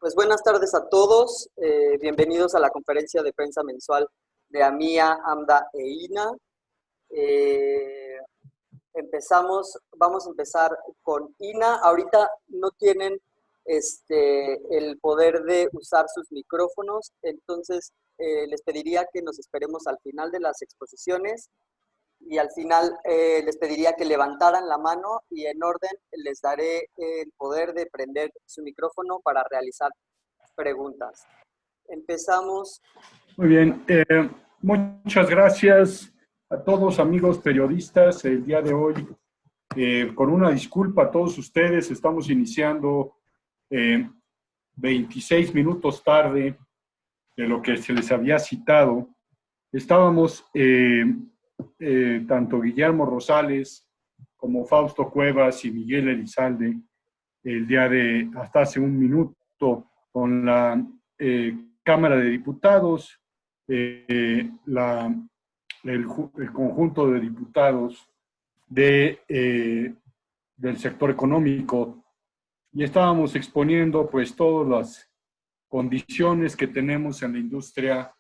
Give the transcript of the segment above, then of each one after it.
Pues buenas tardes a todos. Bienvenidos a la conferencia de prensa mensual de AMIA, AMDA e INA. Vamos a empezar con INA. Ahorita no tienen el poder de usar sus micrófonos, entonces les pediría que nos esperemos al final de las exposiciones y al final les pediría que levantaran la mano y en orden les daré el poder de prender su micrófono para realizar preguntas. Empezamos. Muy bien, muchas gracias a todos amigos periodistas. El día de hoy, con una disculpa a todos ustedes, estamos iniciando 26 minutos tarde de lo que se les había citado. Estábamos, tanto Guillermo Rosales como Fausto Cuevas y Miguel Elizalde, el día de hasta hace un minuto, con la Cámara de Diputados, el conjunto de diputados del sector económico, y estábamos exponiendo pues todas las condiciones que tenemos en la industria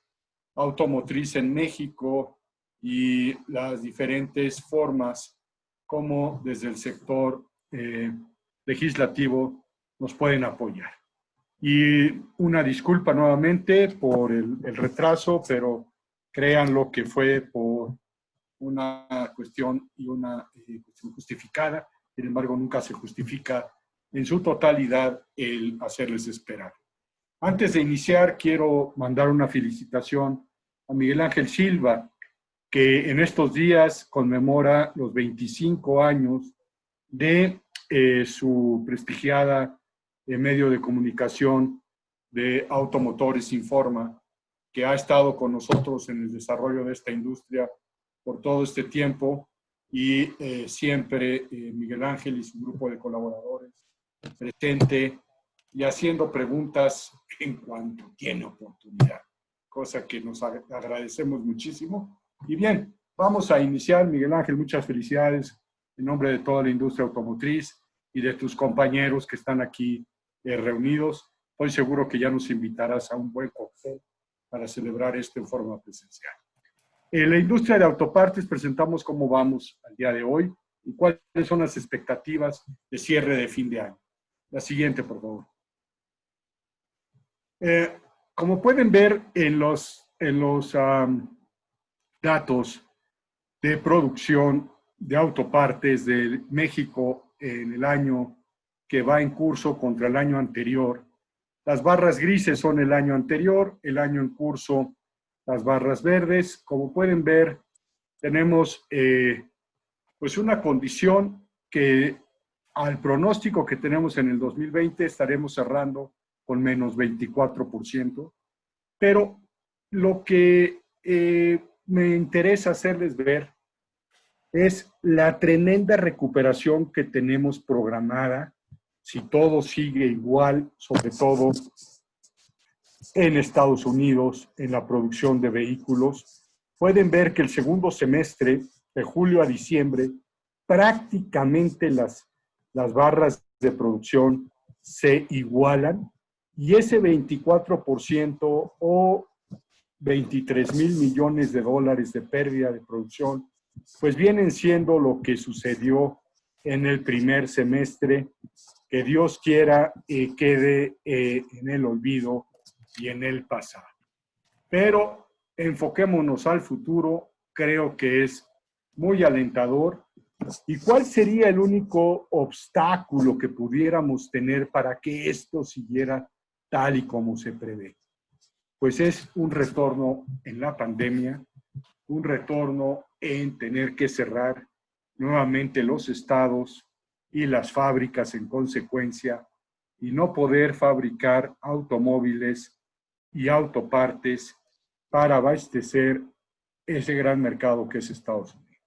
automotriz en México y las diferentes formas como desde el sector legislativo nos pueden apoyar. Y una disculpa nuevamente por el retraso, pero créanlo que fue por una cuestión y una cuestión justificada. Sin embargo, nunca se justifica en su totalidad el hacerles esperar. Antes de iniciar, quiero mandar una felicitación a Miguel Ángel Silva, que en estos días conmemora los 25 años de su prestigiada medio de comunicación de Automotores Informa, que ha estado con nosotros en el desarrollo de esta industria por todo este tiempo, y siempre Miguel Ángel y su grupo de colaboradores presente y haciendo preguntas en cuanto tiene oportunidad, cosa que nos agradecemos muchísimo. Y bien, vamos a iniciar. Miguel Ángel, muchas felicidades en nombre de toda la industria automotriz y de tus compañeros que están aquí reunidos. Estoy seguro que ya nos invitarás a un buen cóctel para celebrar esto en forma presencial. En la industria de autopartes presentamos cómo vamos al día de hoy y cuáles son las expectativas de cierre de fin de año. La siguiente, por favor. Como pueden ver en los datos de producción de autopartes de México en el año que va en curso contra el año anterior, las barras grises son el año anterior, el año en curso las barras verdes. Como pueden ver, tenemos pues una condición que al pronóstico que tenemos en el 2020 estaremos cerrando con menos 24%, pero lo que me interesa hacerles ver es la tremenda recuperación que tenemos programada, si todo sigue igual, sobre todo en Estados Unidos, en la producción de vehículos. Pueden ver que el segundo semestre, de julio a diciembre, prácticamente las barras de producción se igualan, y ese 24% o 23,000 millones de dólares de pérdida de producción, pues vienen siendo lo que sucedió en el primer semestre, que Dios quiera quede en el olvido y en el pasado. Pero enfoquémonos al futuro, creo que es muy alentador. ¿Y cuál sería el único obstáculo que pudiéramos tener para que esto siguiera tal y como se prevé? Pues es un retorno en la pandemia, un retorno en tener que cerrar nuevamente los estados y las fábricas en consecuencia, y no poder fabricar automóviles y autopartes para abastecer ese gran mercado que es Estados Unidos.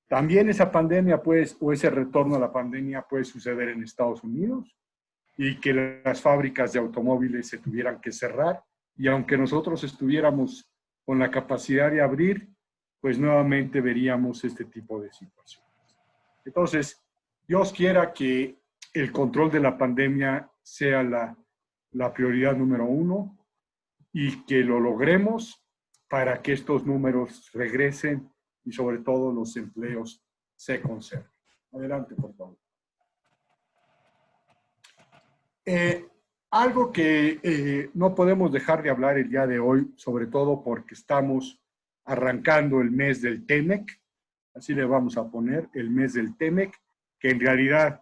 También esa pandemia, pues, o ese retorno a la pandemia puede suceder en Estados Unidos, y que las fábricas de automóviles se tuvieran que cerrar, y aunque nosotros estuviéramos con la capacidad de abrir, pues nuevamente veríamos este tipo de situaciones. Entonces, Dios quiera que el control de la pandemia sea la prioridad número uno y que lo logremos para que estos números regresen y sobre todo los empleos se conserven. Adelante, por favor. Algo que no podemos dejar de hablar el día de hoy, sobre todo porque estamos arrancando el mes del TEMEC, así le vamos a poner, el mes del TEMEC, que en realidad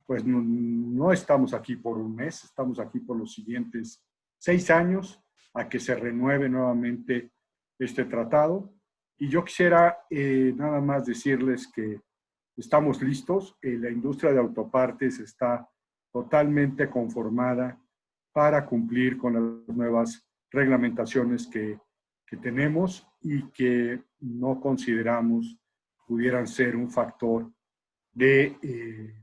pues no estamos aquí por un mes, estamos aquí por los siguientes 6 años a que se renueve nuevamente este tratado. Y yo quisiera nada más decirles que estamos listos, la industria de autopartes está totalmente conformada para cumplir con las nuevas reglamentaciones que tenemos y que no consideramos pudieran ser un factor de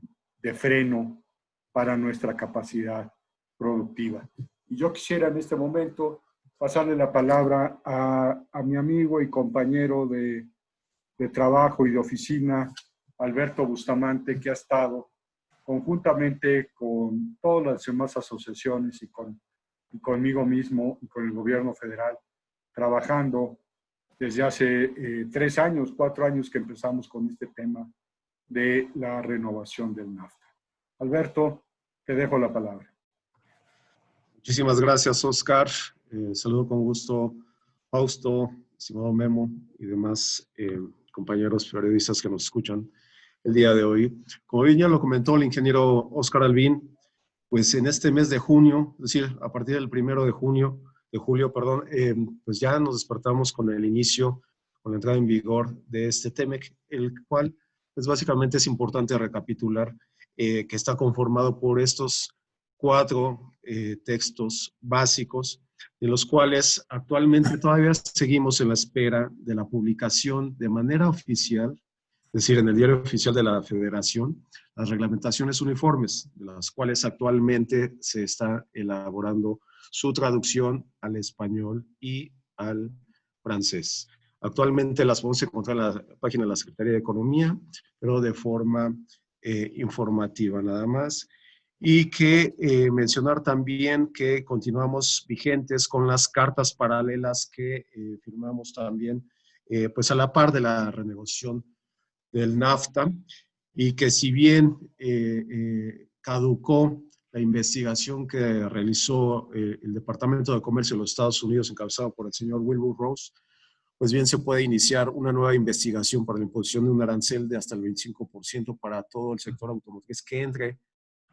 freno para nuestra capacidad productiva. Y yo quisiera en este momento pasarle la palabra a mi amigo y compañero de trabajo y de oficina, Alberto Bustamante, que ha estado conjuntamente con todas las demás asociaciones y conmigo mismo y con el gobierno federal, trabajando desde hace 3 años, 4 años que empezamos con este tema de la renovación del NAFTA. Alberto, te dejo la palabra. Muchísimas gracias, Oscar. Saludo con gusto Fausto, estimado Memo y demás compañeros periodistas que nos escuchan el día de hoy. Como bien ya lo comentó el ingeniero Oscar Albín, pues en este mes de junio, es decir, a partir del 1 de julio, pues ya nos despertamos con el inicio, con la entrada en vigor de este TEMEC, el cual pues básicamente es importante recapitular que está conformado por estos 4 textos básicos, de los cuales actualmente todavía seguimos en la espera de la publicación de manera oficial, es decir, en el Diario Oficial de la Federación, las reglamentaciones uniformes, de las cuales actualmente se está elaborando su traducción al español y al francés. Actualmente las podemos encontrar en la página de la Secretaría de Economía, pero de forma informativa nada más. Y que mencionar también que continuamos vigentes con las cartas paralelas que firmamos también pues a la par de la renegociación del NAFTA, y que si bien caducó la investigación que realizó el Departamento de Comercio de los Estados Unidos, encabezado por el señor Wilbur Ross, pues bien se puede iniciar una nueva investigación para la imposición de un arancel de hasta el 25% para todo el sector automotriz que entre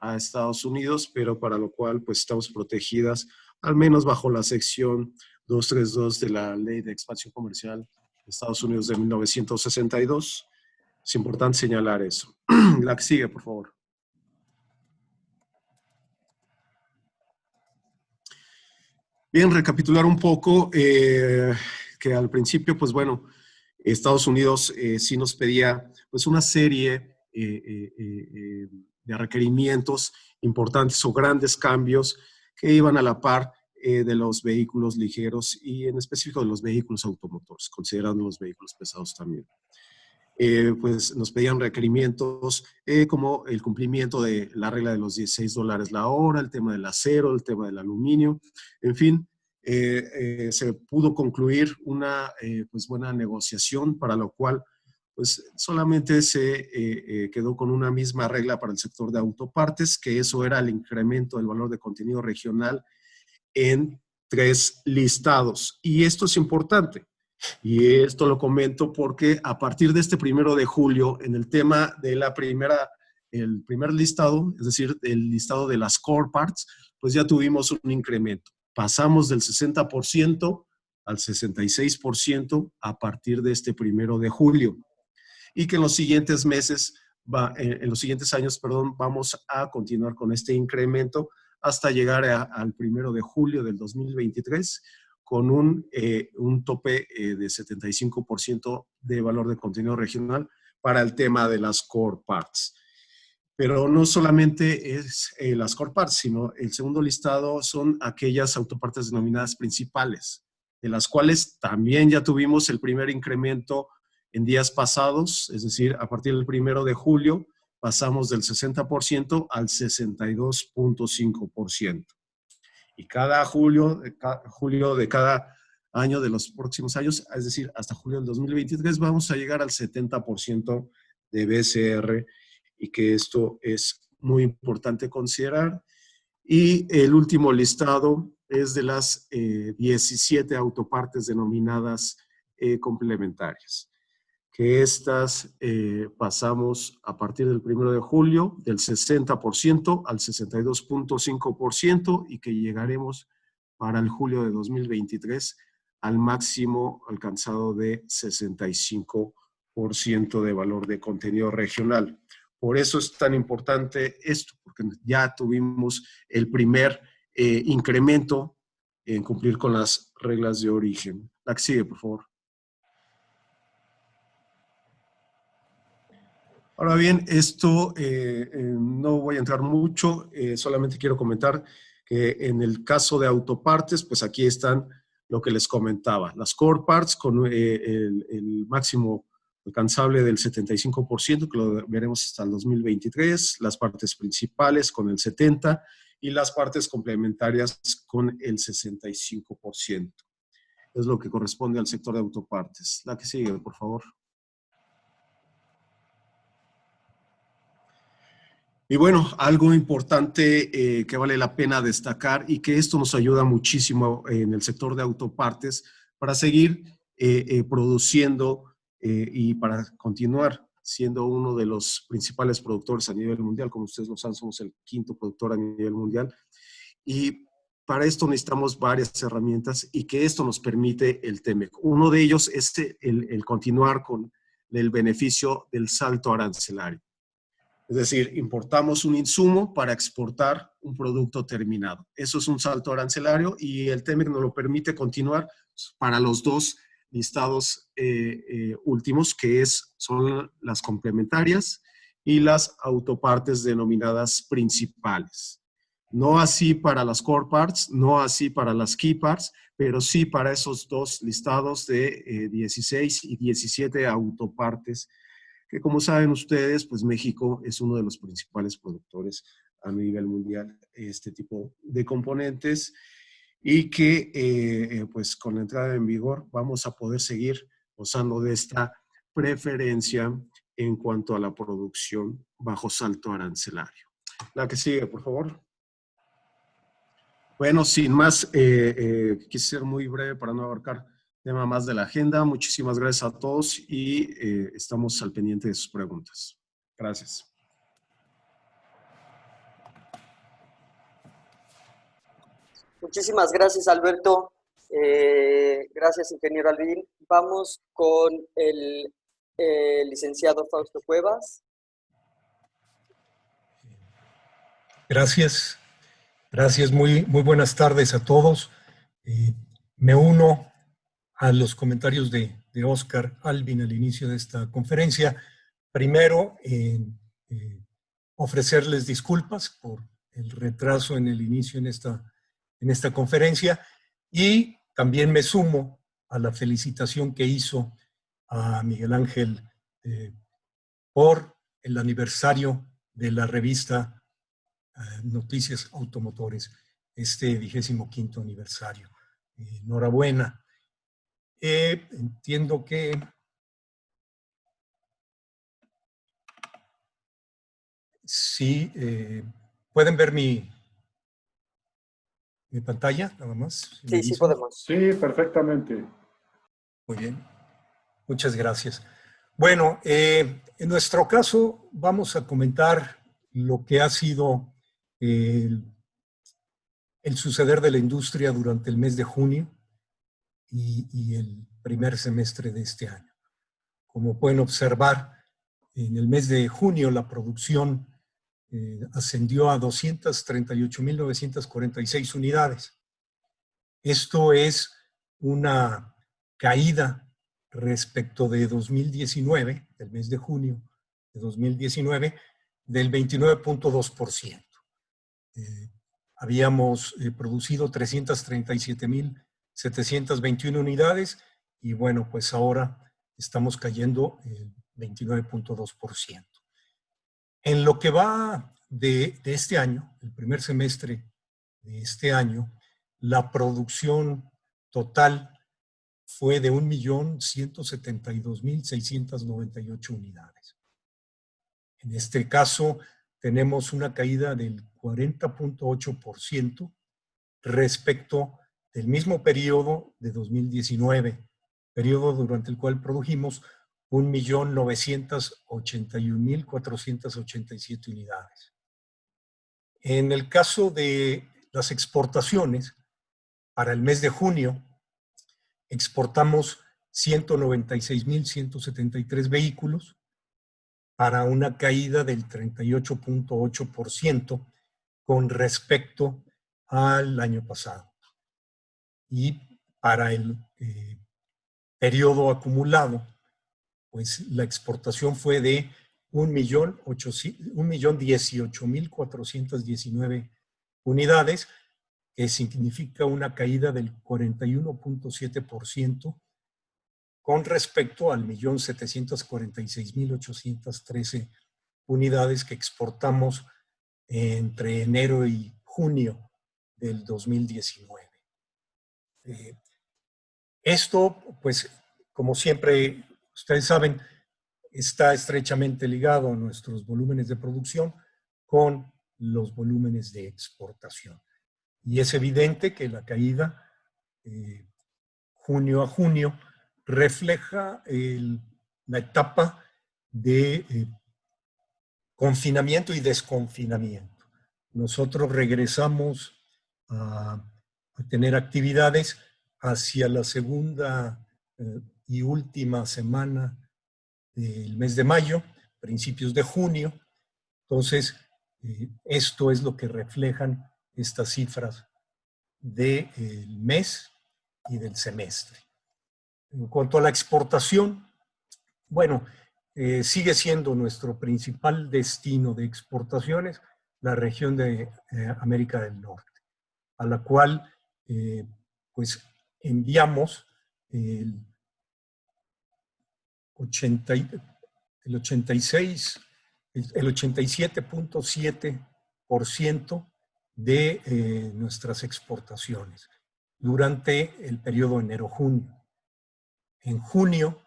a Estados Unidos, pero para lo cual pues estamos protegidas, al menos bajo la sección 232 de la Ley de Expansión Comercial de Estados Unidos de 1962. Es importante señalar eso. La que sigue, por favor. Bien, recapitular un poco que al principio, pues bueno, Estados Unidos sí nos pedía pues una serie de requerimientos importantes o grandes cambios que iban a la par de los vehículos ligeros y en específico de los vehículos automotores, considerando los vehículos pesados también. Pues nos pedían requerimientos como el cumplimiento de la regla de los $16 la hora, el tema del acero, el tema del aluminio, en fin, se pudo concluir una pues buena negociación, para lo cual pues solamente se quedó con una misma regla para el sector de autopartes, que eso era el incremento del valor de contenido regional en 3 listados. Y esto es importante. Y esto lo comento porque a partir de este 1 de julio, en el tema de el primer listado, es decir, el listado de las core parts, pues ya tuvimos un incremento. Pasamos del 60% al 66% a partir de este 1 de julio. Y que en los siguientes meses, en los siguientes años, perdón, vamos a continuar con este incremento hasta llegar al 1 de julio del 2023, con un tope de 75% de valor de contenido regional para el tema de las core parts. Pero no solamente es las core parts, sino el segundo listado son aquellas autopartes denominadas principales, de las cuales también ya tuvimos el primer incremento en días pasados, es decir, a partir del 1 de julio pasamos del 60% al 62.5%. Y cada julio de cada año de los próximos años, es decir, hasta julio del 2023, vamos a llegar al 70% de BCR y que esto es muy importante considerar. Y el último listado es de las 17 autopartes denominadas complementarias, que estas pasamos a partir del 1 de julio del 60% al 62.5% y que llegaremos para el julio de 2023 al máximo alcanzado de 65% de valor de contenido regional. Por eso es tan importante esto, porque ya tuvimos el primer incremento en cumplir con las reglas de origen. La que sigue, por favor. Ahora bien, esto no voy a entrar mucho, solamente quiero comentar que en el caso de autopartes, pues aquí están lo que les comentaba, las core parts con el máximo alcanzable del 75%, que lo veremos hasta el 2023, las partes principales con el 70% y las partes complementarias con el 65%. Es lo que corresponde al sector de autopartes. La que sigue, por favor. Y bueno, algo importante que vale la pena destacar y que esto nos ayuda muchísimo en el sector de autopartes para seguir produciendo y para continuar siendo uno de los principales productores a nivel mundial. Como ustedes lo saben, somos el 5º productor a nivel mundial. Y para esto necesitamos varias herramientas y que esto nos permite el TEMEC. Uno de ellos es el continuar con el beneficio del salto arancelario. Es decir, importamos un insumo para exportar un producto terminado. Eso es un salto arancelario y el TEMEC nos lo permite continuar para los dos listados últimos, que son las complementarias y las autopartes denominadas principales. No así para las core parts, no así para las key parts, pero sí para esos dos listados de 16 y 17 autopartes que, como saben ustedes, pues México es uno de los principales productores a nivel mundial de este tipo de componentes y que pues con la entrada en vigor vamos a poder seguir gozando de esta preferencia en cuanto a la producción bajo salto arancelario. La que sigue, por favor. Bueno, sin más, quise ser muy breve para no abarcar tema más de la agenda. Muchísimas gracias a todos y estamos al pendiente de sus preguntas. Gracias. Muchísimas gracias, Alberto. Gracias, ingeniero Albín. Vamos con el licenciado Fausto Cuevas. Gracias. Gracias. Muy buenas tardes a todos. Me uno a los comentarios de Oscar Albín al inicio de esta conferencia. Primero, ofrecerles disculpas por el retraso en el inicio en esta conferencia y también me sumo a la felicitación que hizo a Miguel Ángel por el aniversario de la revista Noticias Automotores, este 25º aniversario. Enhorabuena. Entiendo que sí, pueden ver mi pantalla, nada más. Sí, sí podemos. Sí, perfectamente. Muy bien, muchas gracias. Bueno, en nuestro caso vamos a comentar lo que ha sido el suceder de la industria durante el mes de junio y el primer semestre de este año. Como pueden observar, en el mes de junio la producción ascendió a 238.946 unidades. Esto es una caída respecto de 2019, del mes de junio de 2019, del 29.2%. Habíamos producido 337.721 unidades y bueno, pues ahora estamos cayendo el 29.2%. En lo que va de este año, el primer semestre de este año, la producción total fue de 1.172.698 unidades. En este caso, tenemos una caída del 40.8% respecto del mismo periodo de 2019, periodo durante el cual produjimos 1.981.487 unidades. En el caso de las exportaciones, para el mes de junio, exportamos 196.173 vehículos para una caída del 38.8% con respecto al año pasado. Y para el periodo acumulado, pues la exportación fue de 1.018.419 unidades, que significa una caída del 41.7% con respecto al 1.746.813 unidades que exportamos entre enero y junio del 2019. Esto, pues, como siempre, ustedes saben, está estrechamente ligado a nuestros volúmenes de producción con los volúmenes de exportación. Y es evidente que la caída junio a junio refleja la etapa de confinamiento y desconfinamiento. Nosotros regresamos a tener actividades hacia la segunda y última semana del mes de mayo, principios de junio. Entonces, esto es lo que reflejan estas cifras del mes y del semestre. En cuanto a la exportación, bueno, sigue siendo nuestro principal destino de exportaciones la región de América del Norte, a la cual pues enviamos el 87.7% de nuestras exportaciones durante el periodo enero-junio. En junio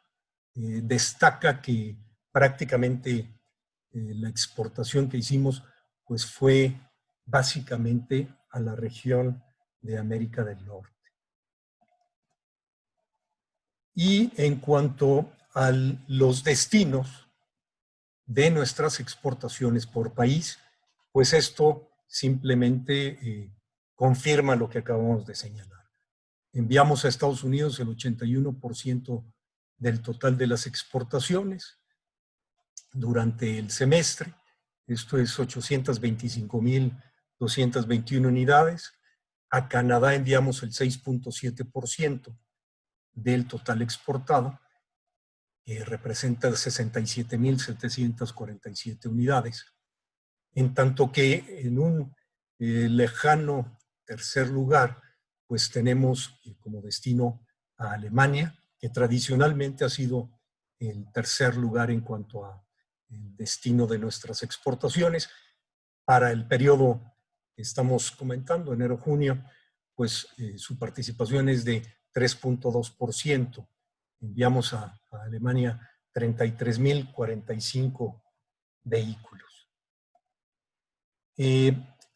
destaca que prácticamente la exportación que hicimos pues fue básicamente a la región de América del Norte. Y en cuanto a los destinos de nuestras exportaciones por país, pues esto simplemente confirma lo que acabamos de señalar. Enviamos a Estados Unidos el 81% del total de las exportaciones durante el semestre. Esto es 825.221 unidades. A Canadá enviamos el 6.7% del total exportado, que representa 67.747 unidades. En tanto que en un lejano tercer lugar, pues tenemos como destino a Alemania, que tradicionalmente ha sido el tercer lugar en cuanto a el destino de nuestras exportaciones. Para el periodo que estamos comentando, enero-junio, pues su participación es de 3.2%. Enviamos a Alemania 33.045 vehículos.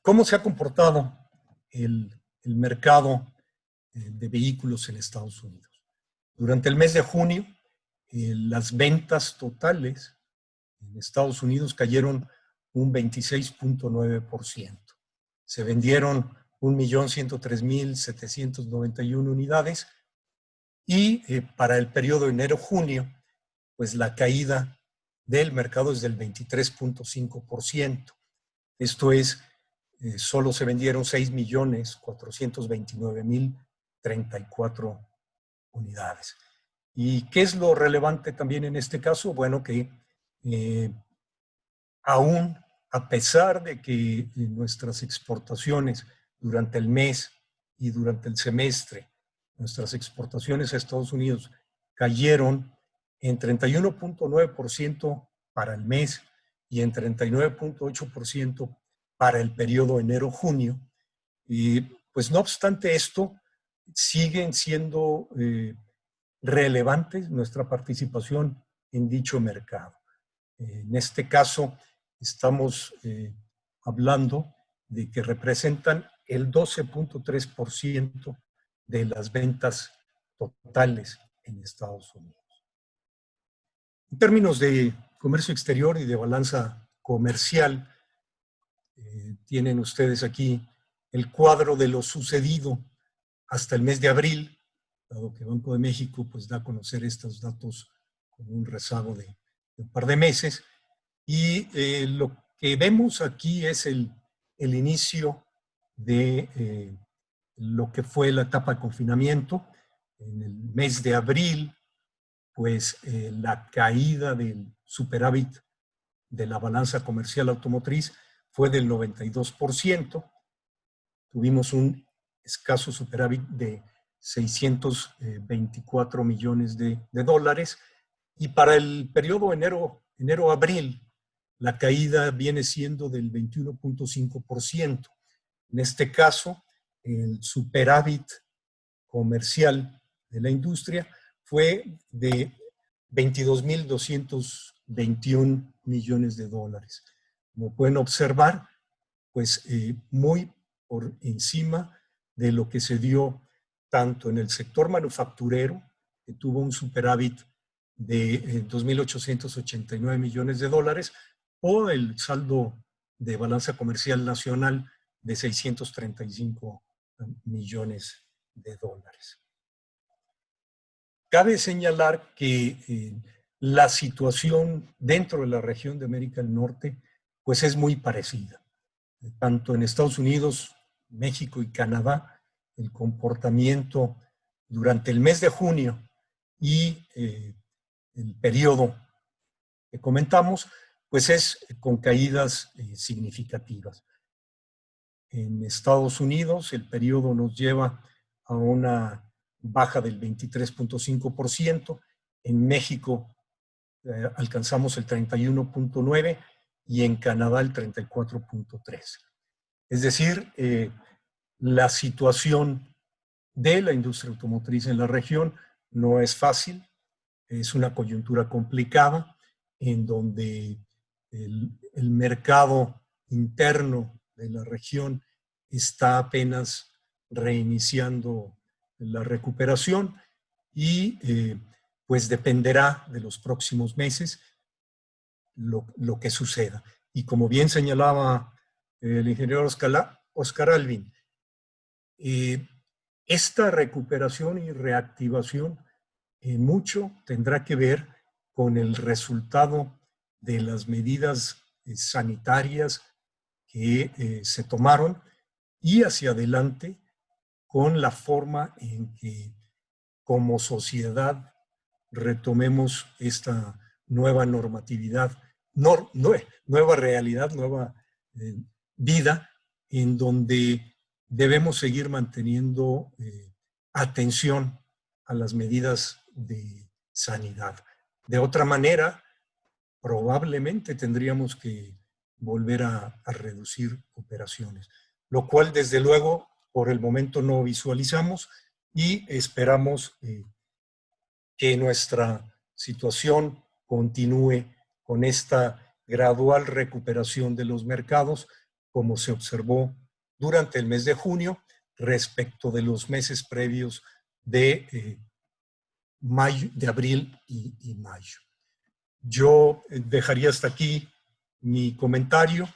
¿Cómo se ha comportado el mercado de vehículos en Estados Unidos? Durante el mes de junio, las ventas totales en Estados Unidos cayeron un 26.9%. Se vendieron 1.103.791 unidades y para el periodo enero-junio, pues la caída del mercado es del 23.5%. Esto es, solo se vendieron 6.429.034 unidades. ¿Y qué es lo relevante también en este caso? Bueno, que aún a pesar de que nuestras exportaciones durante el mes y durante el semestre, nuestras exportaciones a Estados Unidos cayeron en 31.9% para el mes y en 39.8% para el periodo enero-junio, pues no obstante esto, siguen siendo relevantes nuestra participación en dicho mercado. En este caso, estamos hablando de que representan el 12.3% de las ventas totales en Estados Unidos. En términos de comercio exterior y de balanza comercial, tienen ustedes aquí el cuadro de lo sucedido hasta el mes de abril, dado que Banco de México pues, da a conocer estos datos con un rezago de un par de meses. Y lo que vemos aquí es el inicio de lo que fue la etapa de confinamiento. En el mes de abril, pues la caída del superávit de la balanza comercial automotriz fue del 92%. Tuvimos un escaso superávit de 624 millones de dólares. Y para el periodo enero-abril, la caída viene siendo del 21.5%. En este caso, el superávit comercial de la industria fue de 22.221 millones de dólares. Como pueden observar, pues muy por encima de lo que se dio tanto en el sector manufacturero, que tuvo un superávit de 2.889 millones de dólares, o el saldo de balanza comercial nacional de 635 millones de dólares. Cabe señalar que la situación dentro de la región de América del Norte pues es muy parecida. Tanto en Estados Unidos, México y Canadá, el comportamiento durante el mes de junio y el periodo que comentamos, pues es con caídas significativas. En Estados Unidos, el periodo nos lleva a una baja del 23.5%. En México alcanzamos el 31.9% y en Canadá el 34.3%. Es decir, la situación de la industria automotriz en la región no es fácil, es una coyuntura complicada en donde el mercado interno de la región está apenas reiniciando la recuperación y pues dependerá de los próximos meses lo que suceda. Y como bien señalaba el ingeniero Oscar Alvin, esta recuperación y reactivación mucho tendrá que ver con el resultado de las medidas sanitarias que se tomaron y hacia adelante con la forma en que como sociedad retomemos esta nueva normatividad, nueva realidad, nueva vida, en donde debemos seguir manteniendo atención a las medidas de sanidad. De otra manera, probablemente tendríamos que volver a reducir operaciones, lo cual desde luego por el momento no visualizamos y esperamos que nuestra situación continúe con esta gradual recuperación de los mercados, como se observó durante el mes de junio respecto de los meses previos de mayo, de abril y mayo. Yo dejaría hasta aquí mi comentario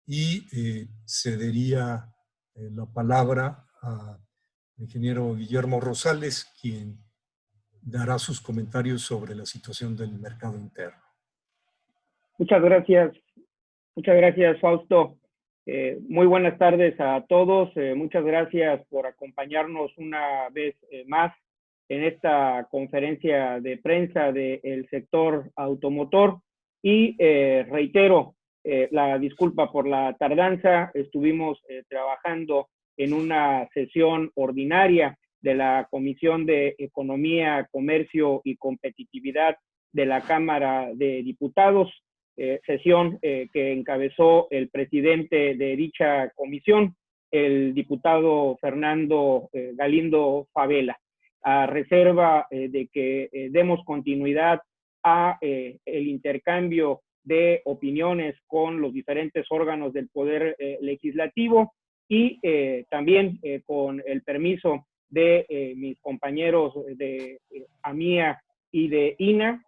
y cedería la palabra al ingeniero Guillermo Rosales, quien dará sus comentarios sobre la situación del mercado interno. Muchas gracias, Fausto. Muy buenas tardes a todos. Muchas gracias por acompañarnos una vez más en esta conferencia de prensa del sector automotor y reitero la disculpa por la tardanza. Estuvimos trabajando en una sesión ordinaria de la Comisión de Economía, Comercio y Competitividad de la Cámara de Diputados, sesión que encabezó el presidente de dicha comisión, el diputado Fernando Galindo Favela, a reserva de que demos continuidad a el intercambio de opiniones con los diferentes órganos del Poder Legislativo y también con el permiso de mis compañeros de AMIA y de INA,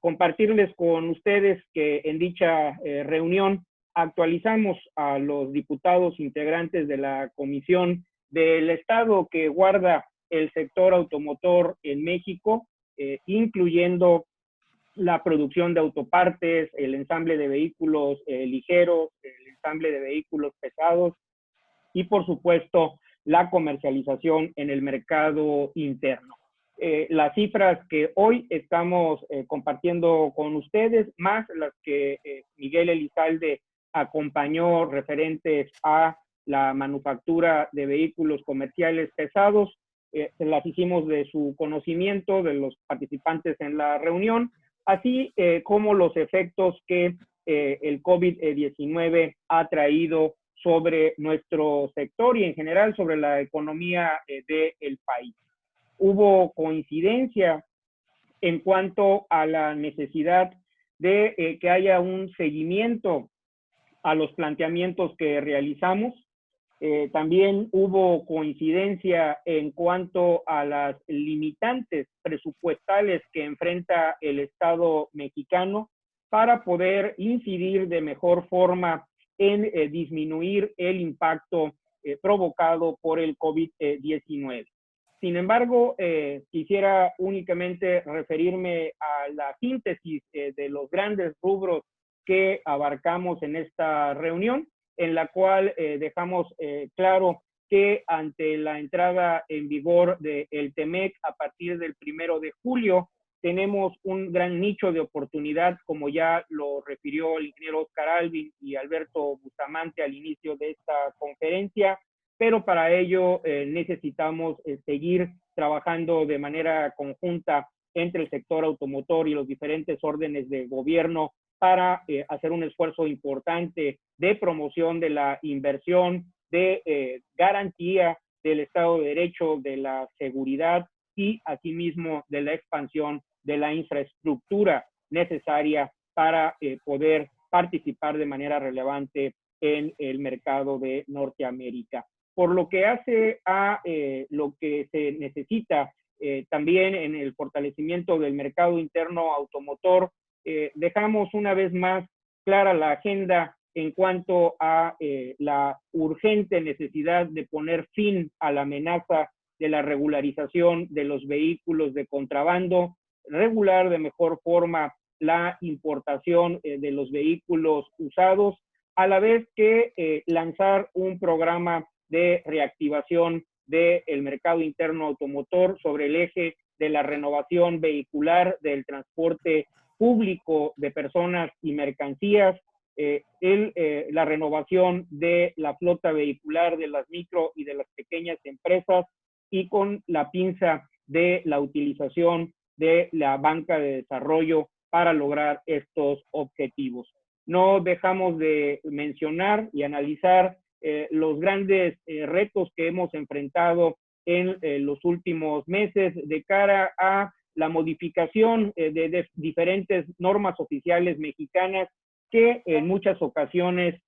compartirles con ustedes que en dicha reunión actualizamos a los diputados integrantes de la Comisión del Estado que guarda el sector automotor en México, incluyendo la producción de autopartes, el ensamble de vehículos ligeros, el ensamble de vehículos pesados y, por supuesto, la comercialización en el mercado interno. Las cifras que hoy estamos compartiendo con ustedes, más las que Miguel Elizalde acompañó referentes a la manufactura de vehículos comerciales pesados, las hicimos de su conocimiento de los participantes en la reunión, así como los efectos que el COVID-19 ha traído sobre nuestro sector y en general sobre la economía del país. Hubo coincidencia en cuanto a la necesidad de que haya un seguimiento a los planteamientos que realizamos. También hubo coincidencia en cuanto a las limitantes presupuestales que enfrenta el Estado mexicano para poder incidir de mejor forma en disminuir el impacto provocado por el COVID-19. Sin embargo, quisiera únicamente referirme a la síntesis de los grandes rubros que abarcamos en esta reunión, en la cual dejamos claro que ante la entrada en vigor del TEMEC a partir del 1 de julio, tenemos un gran nicho de oportunidad, como ya lo refirió el ingeniero Oscar Alvin y Alberto Bustamante al inicio de esta conferencia, pero para ello necesitamos seguir trabajando de manera conjunta entre el sector automotor y los diferentes órdenes de gobierno para hacer un esfuerzo importante de promoción de la inversión, de garantía del Estado de Derecho, de la seguridad y asimismo de la expansión de la infraestructura necesaria para poder participar de manera relevante en el mercado de Norteamérica. Por lo que hace a lo que se necesita también en el fortalecimiento del mercado interno automotor, dejamos una vez más clara la agenda en cuanto a la urgente necesidad de poner fin a la amenaza de la regularización de los vehículos de contrabando, regular de mejor forma la importación de los vehículos usados, a la vez que lanzar un programa de reactivación del mercado interno automotor sobre el eje de la renovación vehicular del transporte público de personas y mercancías, la renovación de la flota vehicular de las micro y de las pequeñas empresas y con la pinza de la utilización de la banca de desarrollo para lograr estos objetivos. No dejamos de mencionar y analizar los grandes retos que hemos enfrentado en los últimos meses de cara a la modificación de diferentes normas oficiales mexicanas que en muchas ocasiones,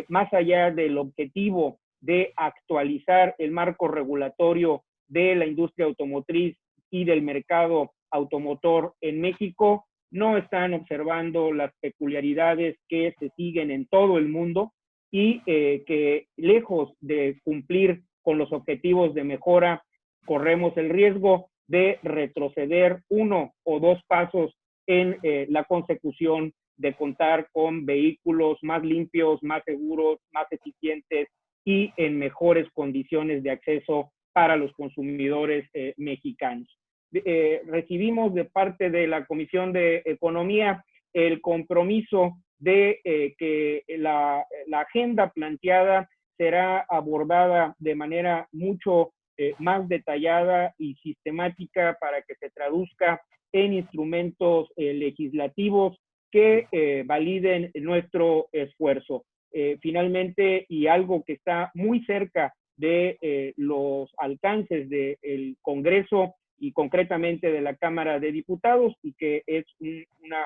más allá del objetivo de actualizar el marco regulatorio de la industria automotriz y del mercado automotor en México, no están observando las peculiaridades que se siguen en todo el mundo y que lejos de cumplir con los objetivos de mejora, corremos el riesgo de retroceder 1 o 2 pasos en la consecución de contar con vehículos más limpios, más seguros, más eficientes y en mejores condiciones de acceso para los consumidores mexicanos. Recibimos de parte de la Comisión de Economía el compromiso de que la agenda planteada será abordada de manera mucho más detallada y sistemática para que se traduzca en instrumentos legislativos que validen nuestro esfuerzo. finalmente, y algo que está muy cerca de los alcances del Congreso y concretamente de la Cámara de Diputados, y que es una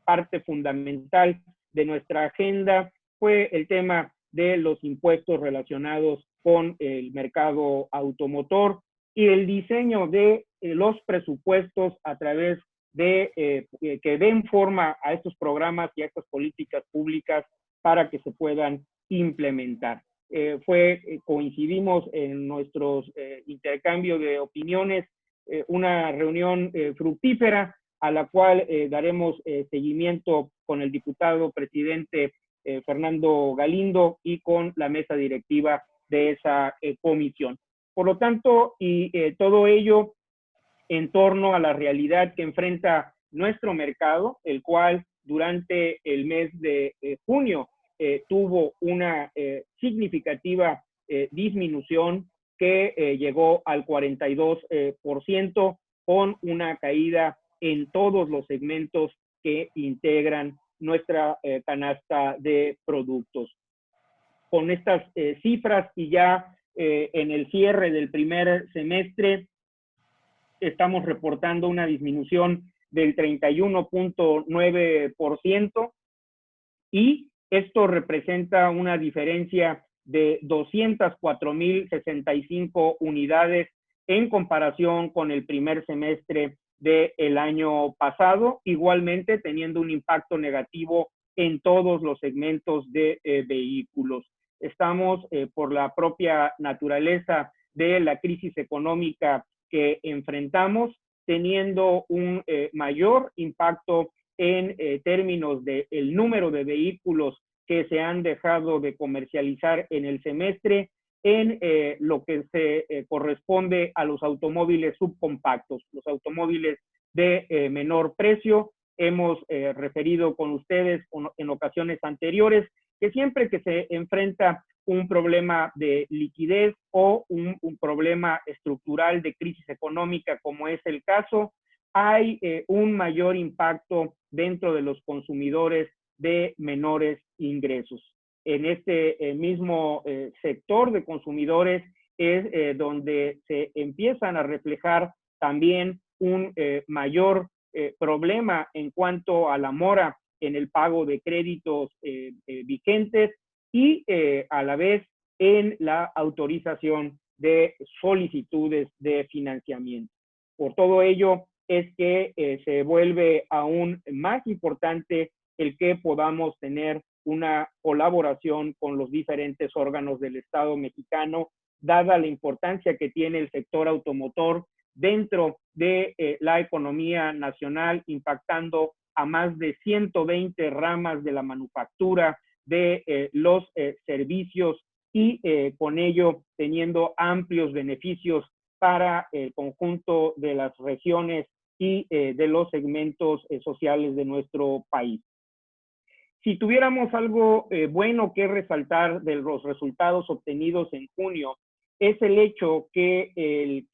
parte fundamental de nuestra agenda, fue el tema de los impuestos relacionados con el mercado automotor y el diseño de los presupuestos a través de que den forma a estos programas y a estas políticas públicas para que se puedan implementar. Coincidimos en nuestros intercambios de opiniones, una reunión fructífera a la cual daremos seguimiento con el diputado presidente Fernando Galindo y con la mesa directiva de esa comisión. Por lo tanto, todo ello en torno a la realidad que enfrenta nuestro mercado, el cual durante el mes de junio tuvo una significativa disminución que llegó al 42%, con una caída en todos los segmentos que integran nuestra canasta de productos. Con estas cifras y ya en el cierre del primer semestre, estamos reportando una disminución del 31.9%, y esto representa una diferencia de 204,065 unidades en comparación con el primer semestre del año pasado, igualmente teniendo un impacto negativo en todos los segmentos de vehículos. Estamos, por la propia naturaleza de la crisis económica que enfrentamos, teniendo un mayor impacto en términos del número de vehículos que se han dejado de comercializar en el semestre, en lo que se corresponde a los automóviles subcompactos, los automóviles de menor precio. Hemos referido con ustedes en ocasiones anteriores que siempre que se enfrenta un problema de liquidez o un problema estructural de crisis económica, como es el caso, hay un mayor impacto dentro de los consumidores de menores ingresos. En este mismo sector de consumidores es donde se empiezan a reflejar también un mayor problema en cuanto a la mora en el pago de créditos vigentes y a la vez en la autorización de solicitudes de financiamiento. Por todo ello es que se vuelve aún más importante el que podamos tener una colaboración con los diferentes órganos del Estado mexicano, dada la importancia que tiene el sector automotor dentro de la economía nacional, impactando a más de 120 ramas de la manufactura, de los servicios y con ello teniendo amplios beneficios para el conjunto de las regiones y de los segmentos sociales de nuestro país. Si tuviéramos algo bueno que resaltar de los resultados obtenidos en junio, es el hecho que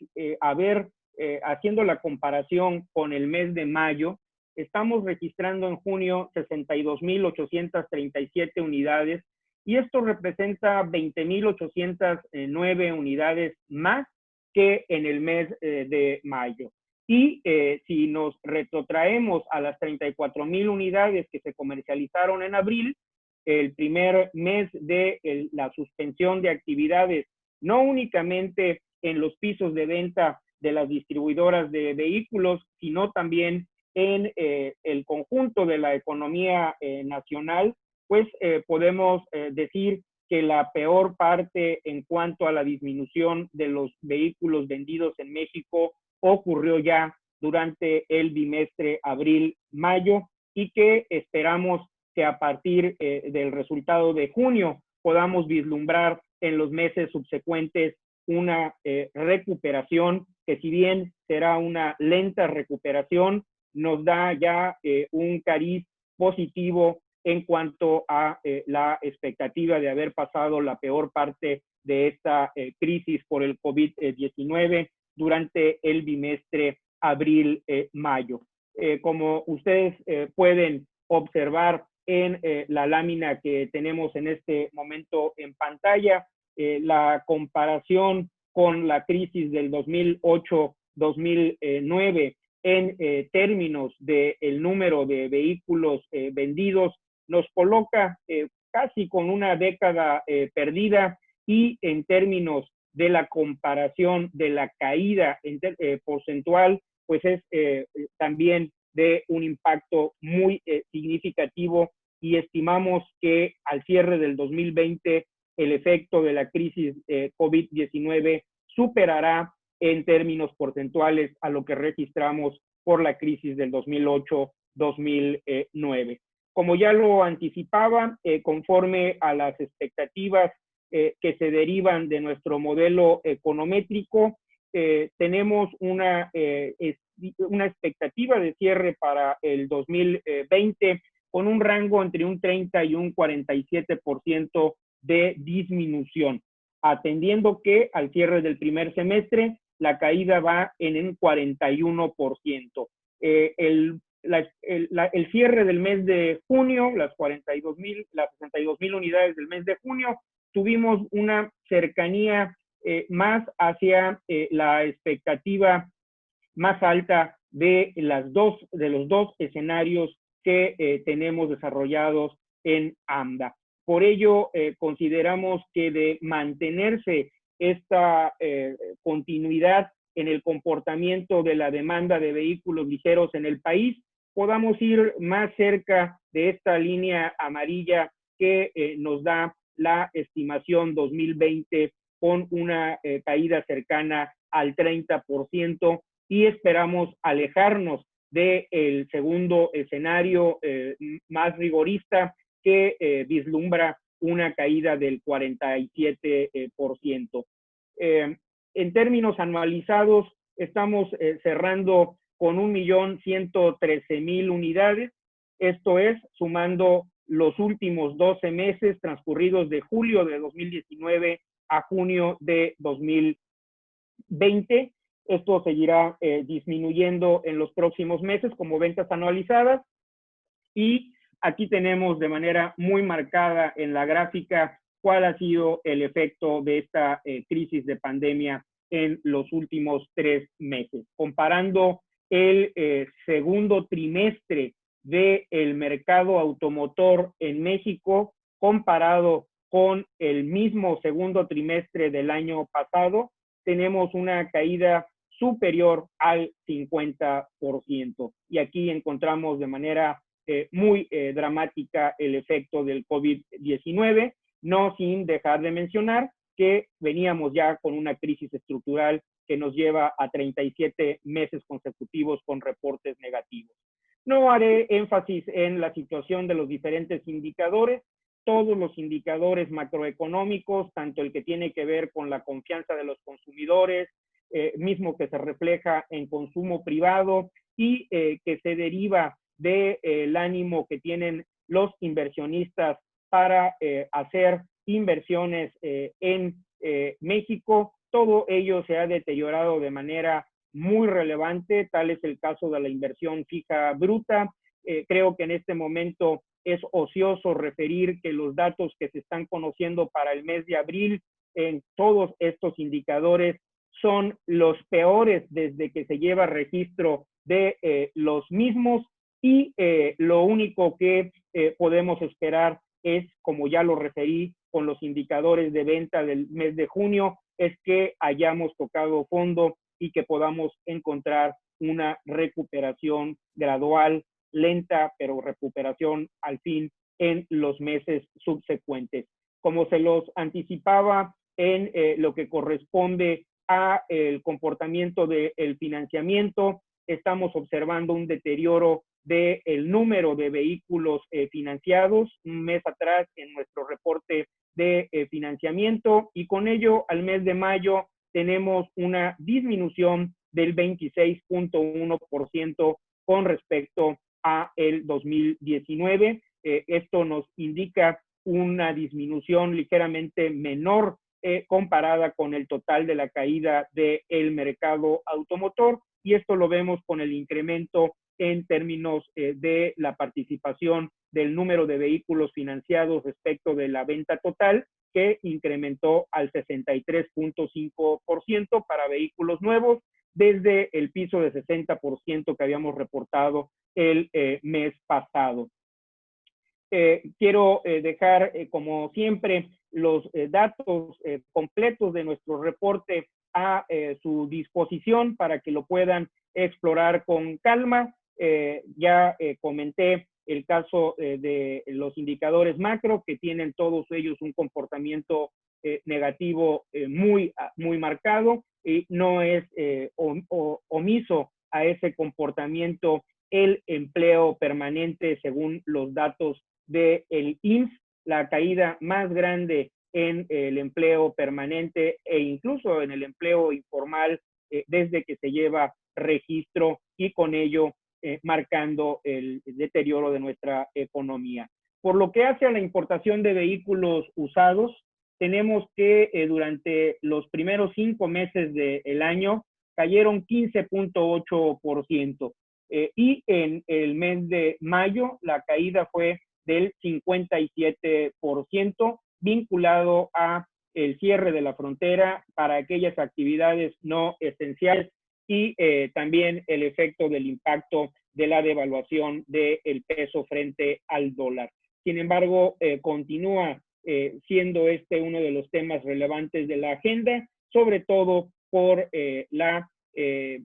haciendo la comparación con el mes de mayo, estamos registrando en junio 62,837 unidades, y esto representa 20,809 unidades más que en el mes de mayo. Y si nos retrotraemos a las 34,000 unidades que se comercializaron en abril, el primer mes de la suspensión de actividades, no únicamente en los pisos de venta de las distribuidoras de vehículos, sino también en el conjunto de la economía nacional, pues podemos decir que la peor parte en cuanto a la disminución de los vehículos vendidos en México ocurrió ya durante el bimestre abril-mayo, y que esperamos que a partir del resultado de junio podamos vislumbrar en los meses subsecuentes una recuperación que, si bien será una lenta recuperación, nos da ya un cariz positivo en cuanto a la expectativa de haber pasado la peor parte de esta crisis por el COVID-19 durante el bimestre abril-mayo. Como ustedes pueden observar en la lámina que tenemos en este momento en pantalla. La comparación con la crisis del 2008-2009 en términos del número de vehículos vendidos nos coloca casi con una década perdida, y en términos de la comparación de la caída porcentual, pues es también de un impacto muy significativo, y estimamos que al cierre del 2020 el efecto de la crisis COVID-19 superará en términos porcentuales a lo que registramos por la crisis del 2008-2009. Como ya lo anticipaba, conforme a las expectativas que se derivan de nuestro modelo econométrico, tenemos una expectativa de cierre para el 2020 con un rango entre un 30 y un 47% de disminución, atendiendo que al cierre del primer semestre la caída va en un 41%. El cierre del mes de junio, las 62,000 unidades del mes de junio, tuvimos una cercanía más hacia la expectativa más alta de los dos escenarios que tenemos desarrollados en AMDA. Por ello, consideramos que de mantenerse esta continuidad en el comportamiento de la demanda de vehículos ligeros en el país, podamos ir más cerca de esta línea amarilla que nos da la estimación 2020 con una caída cercana al 30%, y esperamos alejarnos del segundo escenario más rigorista, que vislumbra una caída del 47%. En términos anualizados, estamos cerrando con 1,113,000 unidades. Esto es, sumando los últimos 12 meses transcurridos de julio de 2019 a junio de 2020. Esto seguirá disminuyendo en los próximos meses como ventas anualizadas, y aquí tenemos de manera muy marcada en la gráfica cuál ha sido el efecto de esta crisis de pandemia en los últimos 3 meses. Comparando el segundo trimestre del mercado automotor en México comparado con el mismo segundo trimestre del año pasado, tenemos una caída superior al 50%. Y aquí encontramos de manera muy dramática el efecto del COVID-19, no sin dejar de mencionar que veníamos ya con una crisis estructural que nos lleva a 37 meses consecutivos con reportes negativos. No haré énfasis en la situación de los diferentes indicadores. Todos los indicadores macroeconómicos, tanto el que tiene que ver con la confianza de los consumidores, mismo que se refleja en consumo privado y que se deriva del ánimo que tienen los inversionistas para hacer inversiones en México, todo ello se ha deteriorado de manera muy relevante. Tal es el caso de la inversión fija bruta. Creo que en este momento es ocioso referir que los datos que se están conociendo para el mes de abril en todos estos indicadores son los peores desde que se lleva registro de los mismos, y lo único que podemos esperar es, como ya lo referí con los indicadores de venta del mes de junio, es que hayamos tocado fondo y que podamos encontrar una recuperación gradual, lenta, pero recuperación al fin en los meses subsecuentes. Como se los anticipaba en lo que corresponde a el comportamiento del financiamiento, estamos observando un deterioro del número de vehículos financiados un mes atrás en nuestro reporte de financiamiento, y con ello al mes de mayo tenemos una disminución del 26.1% con respecto a el 2019. Esto nos indica una disminución ligeramente menor comparada con el total de la caída del mercado automotor, y esto lo vemos con el incremento en términos de la participación del número de vehículos financiados respecto de la venta total, que incrementó al 63.5% para vehículos nuevos, desde el piso de 60% que habíamos reportado el mes pasado. Quiero dejar, como siempre, los datos completos de nuestro reporte a su disposición para que lo puedan explorar con calma. Ya comenté el caso de los indicadores macro, que tienen todos ellos un comportamiento negativo muy marcado, y no es omiso a ese comportamiento el empleo permanente según los datos del INS, la caída más grande en el empleo permanente e incluso en el empleo informal desde que se lleva registro, y con ello marcando el deterioro de nuestra economía. Por lo que hace a la importación de vehículos usados, tenemos que durante los primeros 5 meses del año cayeron 15.8%. Y en el mes de mayo la caída fue del 57%, vinculado a el cierre de la frontera para aquellas actividades no esenciales, y también el efecto del impacto de la devaluación del peso frente al dólar. Sin embargo, continúa siendo este uno de los temas relevantes de la agenda, sobre todo por la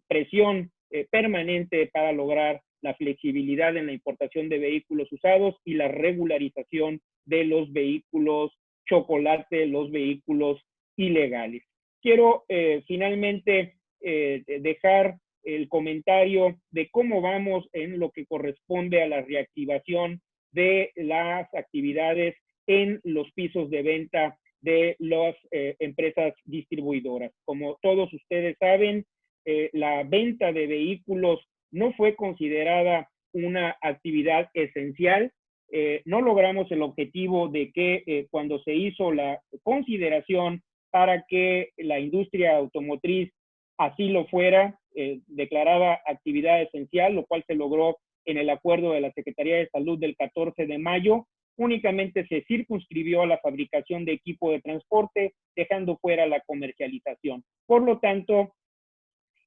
presión permanente para lograr la flexibilidad en la importación de vehículos usados y la regularización de los vehículos chocolate, los vehículos ilegales. Quiero finalmente dejar el comentario de cómo vamos en lo que corresponde a la reactivación de las actividades en los pisos de venta de las empresas distribuidoras. Como todos ustedes saben, la venta de vehículos no fue considerada una actividad esencial. No logramos el objetivo de que cuando se hizo la consideración para que la industria automotriz así lo fuera, declarada actividad esencial, lo cual se logró en el acuerdo de la Secretaría de Salud del 14 de mayo, únicamente se circunscribió a la fabricación de equipo de transporte, dejando fuera la comercialización. Por lo tanto,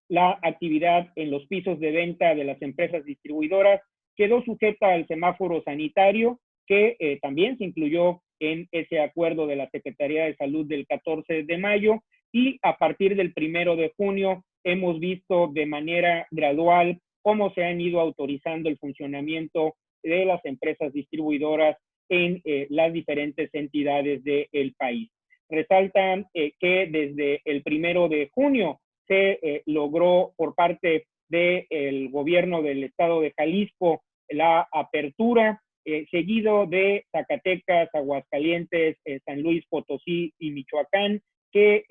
la actividad en los pisos de venta de las empresas distribuidoras quedó sujeta al semáforo sanitario, que también se incluyó en ese acuerdo de la Secretaría de Salud del 14 de mayo, y a partir del 1 de junio hemos visto de manera gradual cómo se han ido autorizando el funcionamiento de las empresas distribuidoras en las diferentes entidades del país. Resaltan que desde el 1 de junio se logró por parte del gobierno del estado de Jalisco la apertura, seguido de Zacatecas, Aguascalientes, San Luis Potosí y Michoacán, que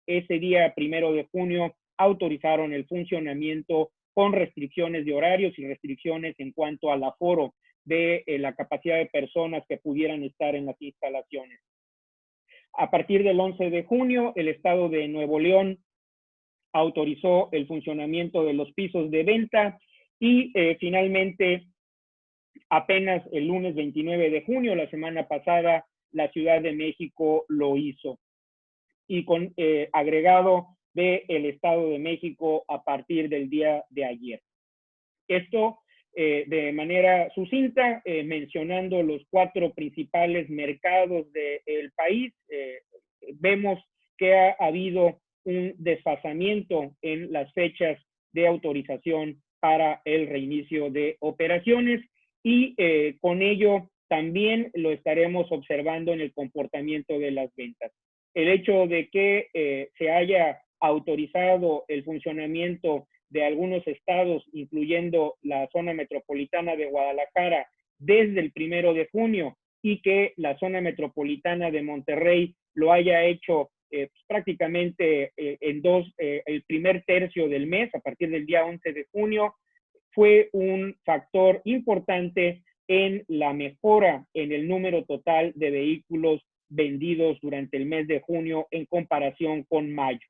ese día 1 de junio autorizaron el funcionamiento con restricciones de horarios y restricciones en cuanto al aforo de la capacidad de personas que pudieran estar en las instalaciones. A partir del 11 de junio, el estado de Nuevo León autorizó el funcionamiento de los pisos de venta, y finalmente, apenas el lunes 29 de junio, la semana pasada, la Ciudad de México lo hizo, y con agregado del Estado de México a partir del día de ayer. Esto de manera sucinta, mencionando los 4 principales mercados del país. Vemos que ha habido un desfasamiento en las fechas de autorización para el reinicio de operaciones, y con ello también lo estaremos observando en el comportamiento de las ventas. El hecho de que se haya autorizado el funcionamiento de algunos estados, incluyendo la zona metropolitana de Guadalajara, desde el 1 de junio, y que la zona metropolitana de Monterrey lo haya hecho prácticamente el primer tercio del mes, a partir del día 11 de junio, fue un factor importante en la mejora en el número total de vehículos vendidos durante el mes de junio en comparación con mayo.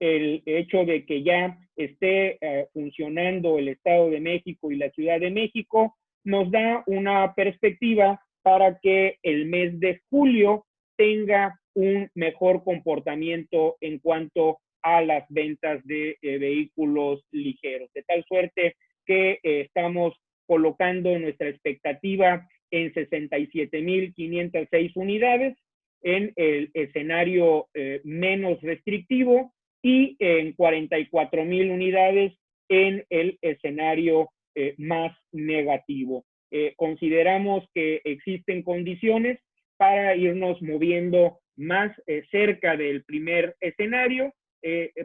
el hecho de que ya esté funcionando el Estado de México y la Ciudad de México nos da una perspectiva para que el mes de julio tenga un mejor comportamiento en cuanto a las ventas de vehículos ligeros, de tal suerte que estamos colocando nuestra expectativa en 67,506 unidades, en el escenario menos restrictivo, y en 44,000 unidades en el escenario más negativo. Consideramos que existen condiciones para irnos moviendo más cerca del primer escenario,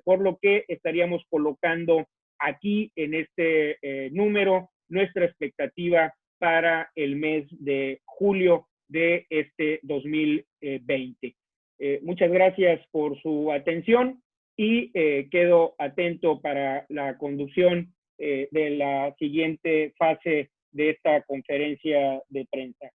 por lo que estaríamos colocando aquí en este número nuestra expectativa para el mes de julio de este 2020. Muchas gracias por su atención y quedo atento para la conducción de la siguiente fase de esta conferencia de prensa.